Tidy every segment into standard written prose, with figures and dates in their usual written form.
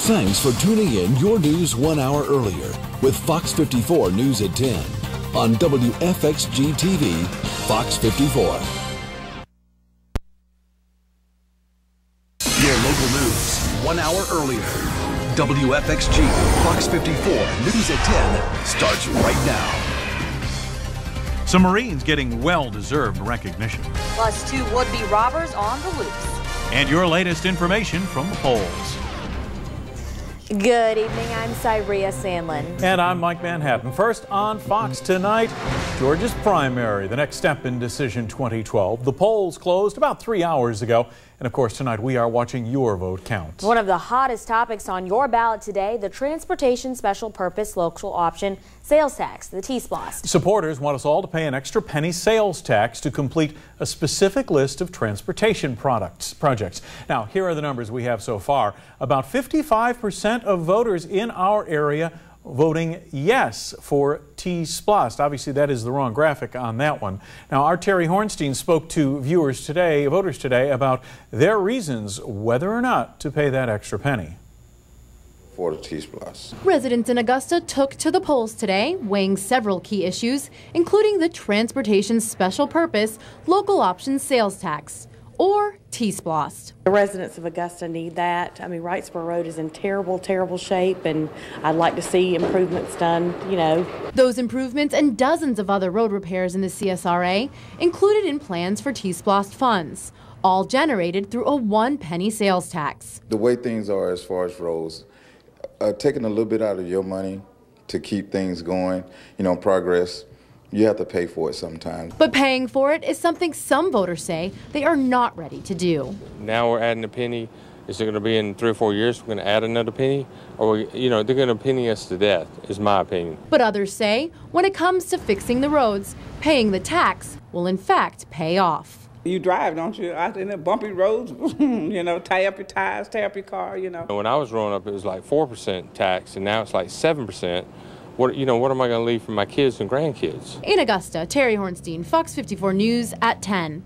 Thanks for tuning in your news 1 hour earlier with Fox 54 News at 10 on WFXG TV, Fox 54. Your local news 1 hour earlier. WFXG Fox 54 News at 10 starts right now. Some Marines getting well-deserved recognition. Plus 2 would-be robbers on the loose. And your latest information from the polls. Good evening, I'm Cyria Sandlin. And I'm Mike Manhattan. First on Fox tonight, Georgia's primary, the next step in Decision 2012. The polls closed about 3 hours ago. And of course, tonight we are watching your vote count. One of the hottest topics on your ballot today, the Transportation Special Purpose Local Option Sales Tax, the T-SPLOST. Supporters want us all to pay an extra penny sales tax to complete a specific list of transportation projects. Now, here are the numbers we have so far. About 55% of voters in our area voting yes for T-SPLOST. Obviously, that is the wrong graphic on that one. Now, our Terry Hornstein spoke to voters today, about their reasons whether or not to pay that extra penny. For the T-SPLOST. Residents in Augusta took to the polls today, weighing several key issues, including the Transportation Special Purpose Local Option Sales Tax, or T-SPLOST. The residents of Augusta need that. I mean, Wrightsboro Road is in terrible, terrible shape, and I'd like to see improvements done, Those improvements and dozens of other road repairs in the CSRA included in plans for T-SPLOST funds, all generated through a 1 penny sales tax. The way things are as far as roads, taking a little bit out of your money to keep things going, progress, you have to pay for it sometimes. But paying for it is something some voters say they are not ready to do. Now we're adding a penny. Is it going to be in 3 or 4 years we're going to add another penny? Or, they're going to penny us to death, is my opinion. But others say when it comes to fixing the roads, paying the tax will in fact pay off. You drive, don't you? Out in the bumpy roads, tie up your tires, tear up your car, When I was growing up, it was like 4% tax, and now it's like 7%. What am I going to leave for my kids and grandkids? In Augusta, Terry Hornstein, Fox 54 News at 10.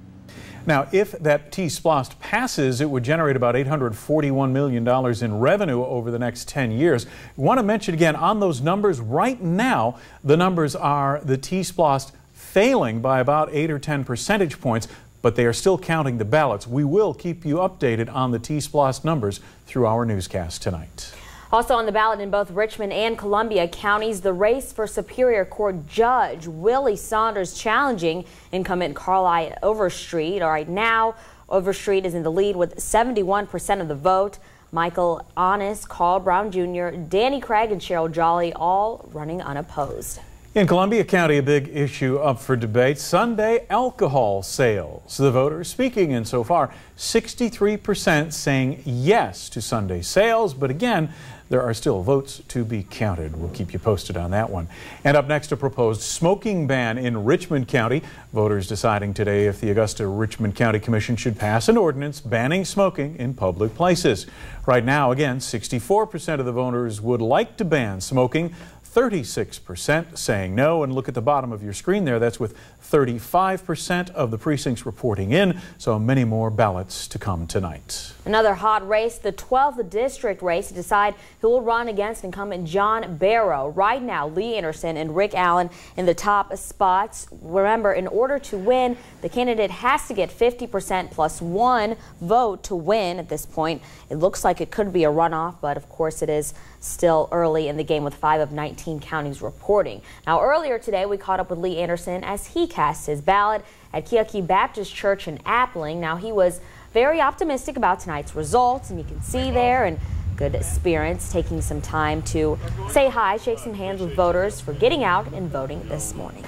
Now, if that T-SPLOST passes, it would generate about $841 million in revenue over the next 10 years. We want to mention again on those numbers right now, the numbers are the T-SPLOST failing by about 8 or 10 percentage points, but they are still counting the ballots. We will keep you updated on the T-SPLOST numbers through our newscast tonight. Also on the ballot in both Richmond and Columbia counties, the race for Superior Court Judge Willie Saunders challenging incumbent Carly Overstreet. All right, now Overstreet is in the lead with 71% of the vote. Michael Honest, Carl Brown Jr., Danny Craig, and Cheryl Jolly all running unopposed. In Columbia County, a big issue up for debate, Sunday alcohol sales. The voters speaking in so far, 63% saying yes to Sunday sales, but again, there are still votes to be counted. We'll keep you posted on that one. And up next, a proposed smoking ban in Richmond County. Voters deciding today if the Augusta-Richmond County Commission should pass an ordinance banning smoking in public places. Right now, again, 64% of the voters would like to ban smoking. 36% saying no, and look at the bottom of your screen there. That's with 35% of the precincts reporting in, so many more ballots to come tonight. Another hot race, the 12th district race to decide who will run against incumbent John Barrow. Right now, Lee Anderson and Rick Allen in the top spots. Remember, in order to win, the candidate has to get 50% plus 1 vote to win at this point. It looks like it could be a runoff, but of course it is still early in the game with 5 of 19 counties reporting. Now, earlier today, we caught up with Lee Anderson as he cast his ballot at Keokee Baptist Church in Appling. Now, he was very optimistic about tonight's results, and you can see there in good spirits, taking some time to say hi, shake some hands with voters for getting out and voting this morning.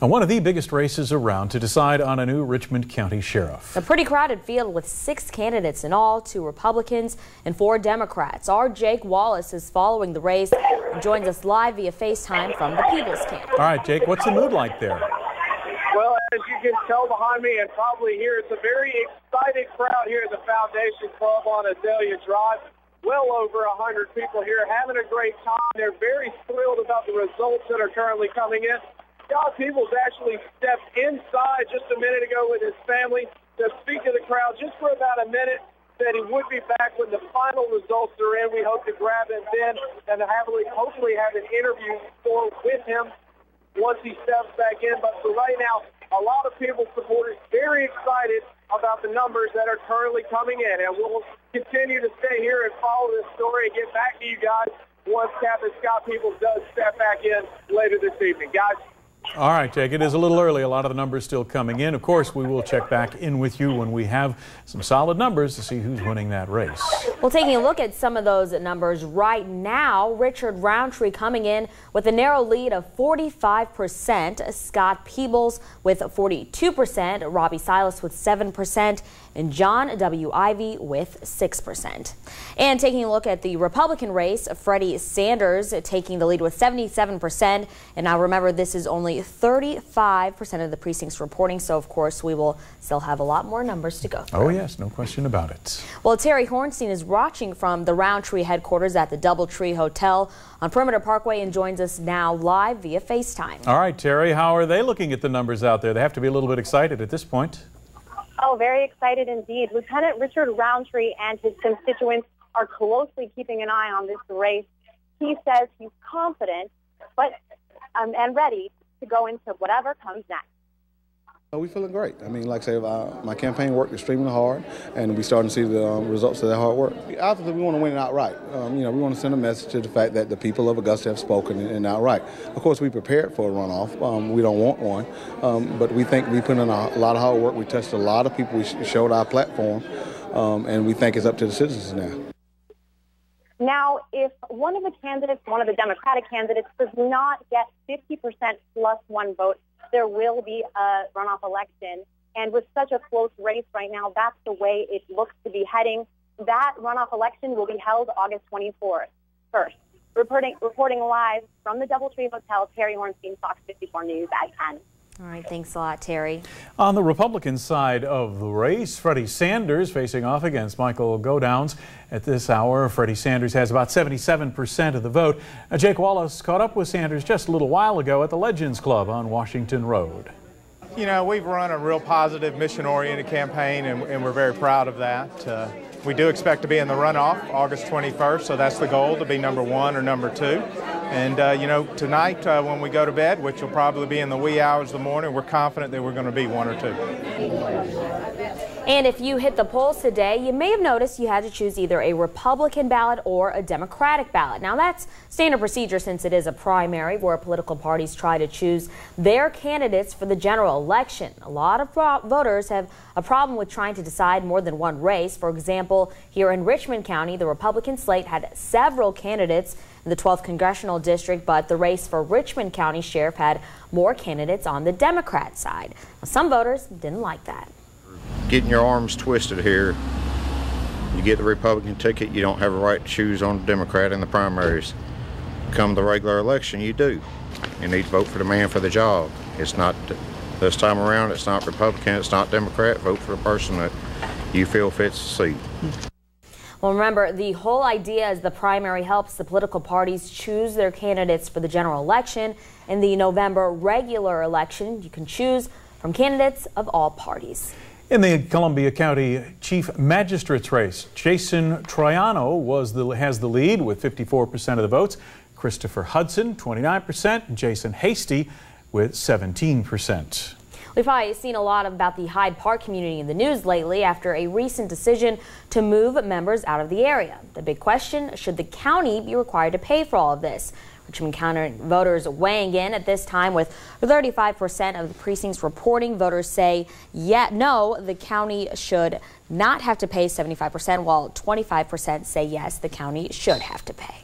Now, one of the biggest races around to decide on a new Richmond County sheriff. A pretty crowded field with 6 candidates in all, 2 Republicans and 4 Democrats. Our Jake Wallace is following the race and joins us live via FaceTime from the People's Camp. All right, Jake, what's the mood like there? Well, as you can tell behind me and probably hear, it's a very excited crowd here at the Foundation Club on Azalea Drive. Well over 100 people here having a great time. They're very thrilled about the results that are currently coming in. Scott Peebles actually stepped inside just a minute ago with his family to speak to the crowd just for about a minute. said he would be back when the final results are in. We hope to grab him then and hopefully have an interview with him once he steps back in. But for right now, a lot of people supporters very excited about the numbers that are currently coming in. And we'll continue to stay here and follow this story and get back to you guys once Captain Scott Peoples does step back in later this evening. Guys. All right, Jake, it is a little early. A lot of the numbers still coming in. Of course, we will check back in with you when we have some solid numbers to see who's winning that race. Well, taking a look at some of those numbers right now, Richard Roundtree coming in with a narrow lead of 45%, Scott Peebles with 42%, Robbie Silas with 7%, and John W. Ivy with 6%. And taking a look at the Republican race, Freddie Sanders taking the lead with 77%. And now remember, this is only 35% of the precincts reporting, so of course we will still have a lot more numbers to go through. Oh yes, no question about it. Well, Terry Hornstein is watching from the Roundtree headquarters at the Doubletree Hotel on Perimeter Parkway and joins us now live via FaceTime. All right, Terry, how are they looking at the numbers out there? They have to be a little bit excited at this point. Oh, very excited indeed. Lieutenant Richard Roundtree and his constituents are closely keeping an eye on this race. He says he's confident and ready to go into whatever comes next. We're feeling great. I mean, like I say, my campaign worked extremely hard, and we're starting to see the results of that hard work. Obviously, we want to win it outright. We want to send a message to the fact that the people of Augusta have spoken and outright. Of course, we prepared for a runoff. We don't want one, but we think we put in a lot of hard work. We touched a lot of people. We showed our platform, and we think it's up to the citizens now. Now, if one of the Democratic candidates, does not get 50% plus one vote, there will be a runoff election. And with such a close race right now, that's the way it looks to be heading. That runoff election will be held August 24th. First, reporting live from the Doubletree Hotel, Terry Hornstein, Fox 54 News at 10. All right, thanks a lot, Terry. On the Republican side of the race, Freddie Sanders facing off against Michael Godowns. At this hour, Freddie Sanders has about 77% of the vote. Jake Wallace caught up with Sanders just a little while ago at the Legends Club on Washington Road. You know, we've run a real positive, mission-oriented campaign, and we're very proud of that. We do expect to be in the runoff August 21st, so that's the goal, to be number 1 or number 2. And, you know, tonight when we go to bed, which will probably be in the wee hours of the morning, we're confident that we're going to be 1 or 2. And if you hit the polls today, you may have noticed you had to choose either a Republican ballot or a Democratic ballot. Now, that's standard procedure since it is a primary where political parties try to choose their candidates for the general election. A lot of voters have a problem with trying to decide more than one race. For example, here in Richmond County, the Republican slate had several candidates in the 12th Congressional District, but the race for Richmond County Sheriff had more candidates on the Democrat side. Now, some voters didn't like that. Getting your arms twisted here. You get the Republican ticket, you don't have a right to choose on the Democrat in the primaries. Come the regular election, you do. You need to vote for the man for the job. It's not, this time around, it's not Republican, it's not Democrat. Vote for the person that you feel fits the seat. Well, remember, the whole idea is the primary helps the political parties choose their candidates for the general election. In the November regular election, you can choose from candidates of all parties. In the Columbia County Chief Magistrate's race, Jason Troiano has the lead with 54% of the votes. Christopher Hudson, 29%, and Jason Hasty with 17%. We've probably seen a lot about the Hyde Park community in the news lately after a recent decision to move members out of the area. The big question, should the county be required to pay for all of this? Richmond County voters weighing in at this time with 35% of the precincts reporting. Voters say, no, the county should not have to pay 75%, while 25% say yes, the county should have to pay.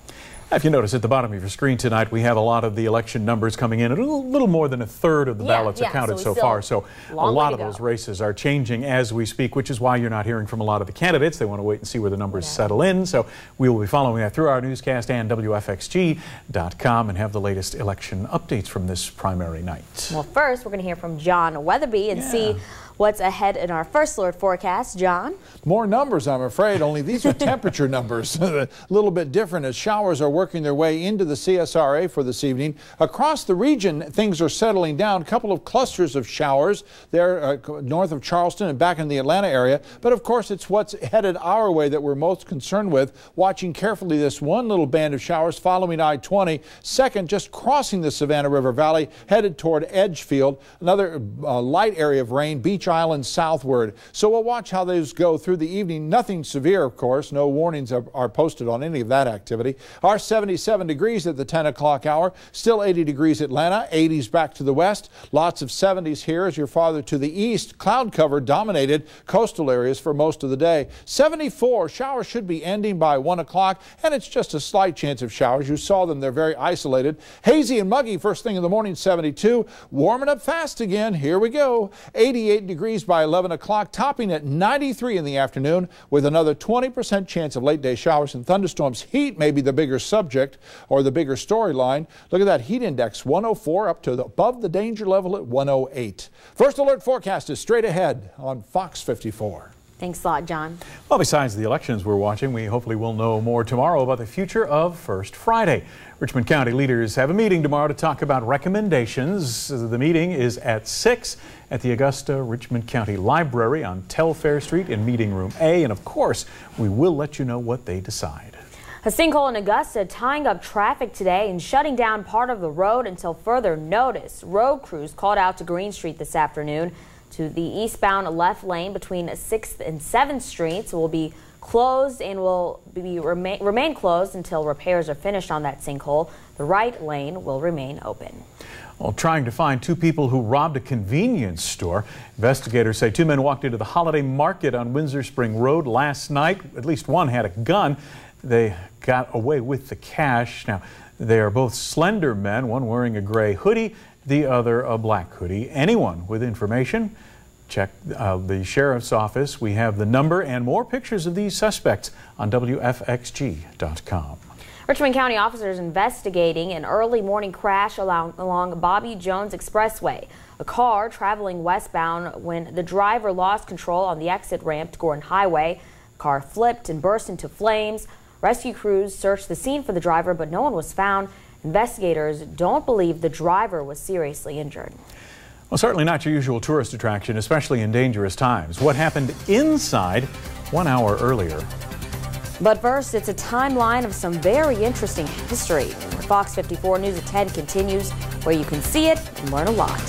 If you notice at the bottom of your screen tonight, we have a lot of the election numbers coming in. A little more than a third of the ballots are counted so far. So a lot of those races are changing as we speak, which is why you're not hearing from a lot of the candidates. They want to wait and see where the numbers settle in. So we will be following that through our newscast and WFXG.com and have the latest election updates from this primary night. Well, first, we're going to hear from John Weatherby and see what's ahead in our first alert forecast. John? More numbers, I'm afraid, only these are temperature numbers. A little bit different as showers are working their way into the CSRA for this evening. Across the region, things are settling down. A couple of clusters of showers there north of Charleston and back in the Atlanta area. But of course, it's what's headed our way that we're most concerned with. Watching carefully this one little band of showers following I-20. Second, just crossing the Savannah River Valley, headed toward Edgefield. Another light area of rain, Beach Island southward. So we'll watch how those go through the evening. Nothing severe, of course. No warnings are posted on any of that activity. Our 77 degrees at the 10 o'clock hour. Still 80 degrees Atlanta, 80s back to the west. Lots of 70s here as you're farther to the east. Cloud cover dominated coastal areas for most of the day. 74, showers should be ending by 1 o'clock, and it's just a slight chance of showers. You saw them, they're very isolated. Hazy and muggy first thing in the morning, 72. Warming up fast again. Here we go. 88 degrees by 11 o'clock, topping at 93 in the afternoon with another 20% chance of late day showers and thunderstorms. Heat may be the bigger subject or the bigger storyline. Look at that heat index, 104 up to above the danger level at 108. First alert forecast is straight ahead on Fox 54. Thanks a lot, John. Well, besides the elections we're watching, we hopefully will know more tomorrow about the future of First Friday. Richmond County leaders have a meeting tomorrow to talk about recommendations. The meeting is at 6 at the Augusta Richmond County Library on Telfair Street in Meeting Room A. And of course, we will let you know what they decide. A sinkhole in Augusta tying up traffic today and shutting down part of the road until further notice. Road crews called out to Green Street this afternoon. To the eastbound left lane between 6th and 7th Streets will be closed and will remain closed until repairs are finished on that sinkhole. The right lane will remain open. Well, trying to find two people who robbed a convenience store. Investigators say two men walked into the holiday market on Windsor Spring Road last night. At least one had a gun. They got away with the cash. Now, they are both slender men, one wearing a gray hoodie, the other a black hoodie. Anyone with information, check the sheriff's office. We have the number and more pictures of these suspects on WFXG.com. Richmond County officers investigating an early morning crash along Bobby Jones Expressway. A car traveling westbound when the driver lost control on the exit ramp to Gordon Highway. The car flipped and burst into flames. Rescue crews searched the scene for the driver, but no one was found. Investigators don't believe the driver was seriously injured. Well, certainly not your usual tourist attraction, especially in dangerous times. What happened inside 1 hour earlier? But first, it's a timeline of some very interesting history. Fox 54 News at 10 continues, where you can see it and learn a lot.